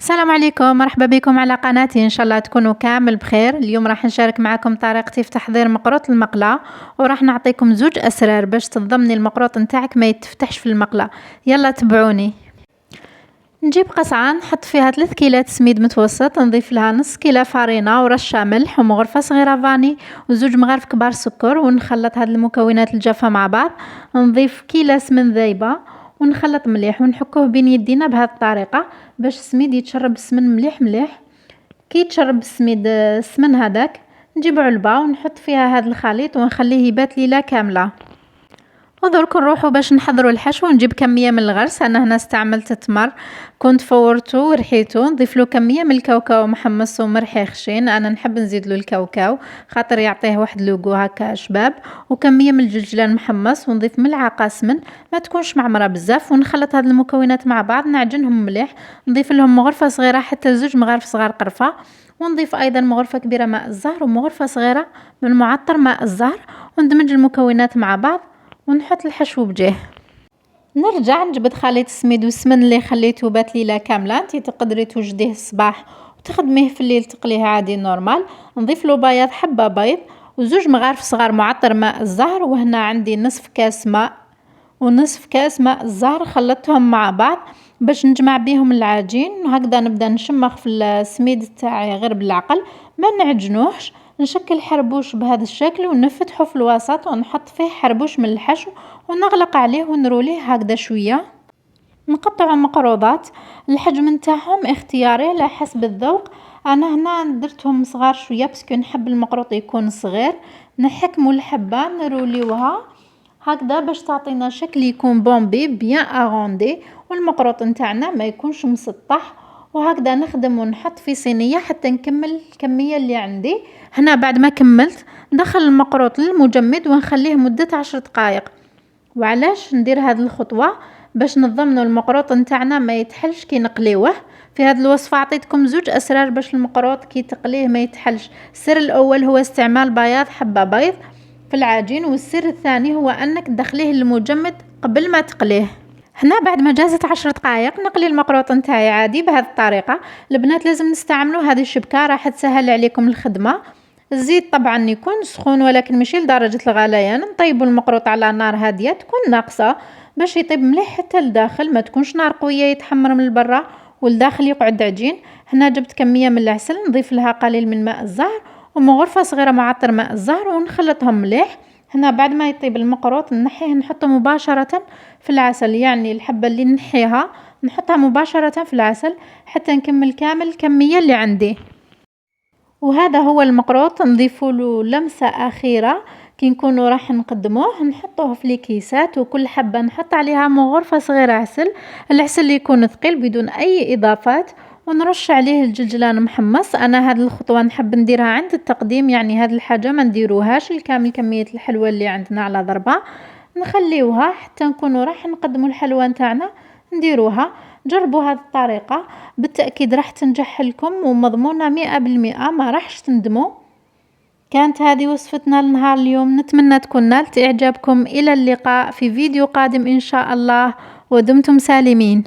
السلام عليكم، مرحبا بكم على قناتي. ان شاء الله تكونوا كامل بخير. اليوم راح نشارك معكم طريقتي في تحضير مقروط المقله، وراح نعطيكم زوج اسرار باش تضمني المقروط نتاعك ما يتفتحش في المقله. يلا تبعوني. نجيب قصعه نحط فيها 3 كيلات سميد متوسط، نضيف لها نص كيلة فرينه ورشه ملح ومغرفه صغيره فاني وزوج مغارف كبار سكر، ونخلط هاد المكونات الجافه مع بعض. نضيف كيلة سمن ذايبه ونخلط مليح ونحكوه بين يدينا بهذه الطريقه باش السميد يتشرب السمن مليح مليح. كي يتشرب السميد السمن هذاك نجيب علبه ونحط فيها هذا الخليط ونخليه يبات ليله كامله. ودرك نروحو باش نحضروا الحشو. نجيب كميه من الغرس، انا هنا استعملت تمر كنت فورته ورحيته. نضيف له كميه من الكاوكاو محمص ومرحي خشين، انا نحب نزيد له الكاوكاو خاطر يعطيه واحد لوغو هكا شباب، وكميه من الجلجلان محمص، ونضيف ملعقه سمن ما تكونش معمره بزاف، ونخلط هاد المكونات مع بعض نعجنهم مليح. نضيف لهم مغرفه صغيره حتى زوج مغارف صغار قرفه، ونضيف ايضا مغرفه كبيره ماء الزهر ومغرفه صغيره من معطر ماء الزهر، وندمج المكونات مع بعض ونحط الحشو بجاه. نرجع نجبد خليط السميد والسمن اللي خليته بات ليله كامله. انت تقدري توجديه الصباح وتخدميه في الليل تقليه عادي نورمال. نضيف له بياض حبه بيض وزوج مغارف صغار معطر ماء الزهر، وهنا عندي نصف كاس ماء ونصف كاس ماء الزهر، خلطتهم مع بعض باش نجمع بيهم العجين. وهكذا نبدا نشمخ في السميد تاعي غير بالعقل، ما نعجنوهش. نشكل حربوش بهذا الشكل ونفتحه في الوسط ونحط فيه حربوش من الحشو ونغلق عليه ونروليه هكذا شويه. نقطع مقروضات، الحجم نتاعهم اختياري على حسب الذوق. انا هنا درتهم صغار شويه باسكو نحب المقروط يكون صغير. نحكموا الحبه نروليوها هكذا باش تعطينا شكل يكون بومبي بيان اغوندي، والمقروط نتاعنا ما يكونش مسطح. وهكذا نخدم ونحط في صينيه حتى نكمل الكميه اللي عندي. هنا بعد ما كملت ندخل المقروط للمجمد ونخليه مده 10 دقائق. وعلاش ندير هذه الخطوه؟ باش نضمنوا المقروط نتاعنا ما يتحلش كي نقليوه. في هذه الوصفه عطيتكم زوج اسرار باش المقروط كي تقليه ما يتحلش. السر الاول هو استعمال بياض حبه بيض في العجين، والسر الثاني هو انك تدخليه للمجمد قبل ما تقليه. هنا بعد ما جازت 10 دقائق نقلي المقروط نتاعي عادي بهذه الطريقه. البنات لازم نستعملوا هذه الشبكه راح تسهل عليكم الخدمه. الزيت طبعا يكون سخون ولكن ماشي لدرجه الغليان. نطيبوا المقروط على نار هاديه تكون ناقصه باش يطيب مليح حتى لداخل، ما تكونش نار قويه يتحمر من البرا والداخل يقعد عجين. هنا جبت كميه من العسل نضيف لها قليل من ماء الزهر ومغرفه صغيره معطر ماء الزهر ونخلطهم مليح. هنا بعد ما يطيب المقروط نحيه نحطه مباشره في العسل، يعني الحبه اللي نحيها نحطها مباشره في العسل حتى نكمل كامل الكميه اللي عندي. وهذا هو المقروط. نضيفوا له لمسه اخيره كي نكونوا راح نقدموه، نحطوه في الكيسات وكل حبه نحط عليها مغرفه صغيره عسل. العسل يكون ثقيل بدون اي اضافات، ونرش عليه الجلجلان محمص. انا هذه الخطوه نحب نديرها عند التقديم، يعني هذه الحاجه ما نديروهاش الكامل كميه الحلوى اللي عندنا على ضربه، نخليوها حتى نكونوا راح نقدموا الحلوى نتاعنا نديروها. جربوا هذه الطريقه بالتاكيد راح تنجح لكم ومضمونه 100%، ما راحش تندموا. كانت هذه وصفتنا لنهار اليوم، نتمنى تكون نالت اعجابكم. الى اللقاء في فيديو قادم ان شاء الله، ودمتم سالمين.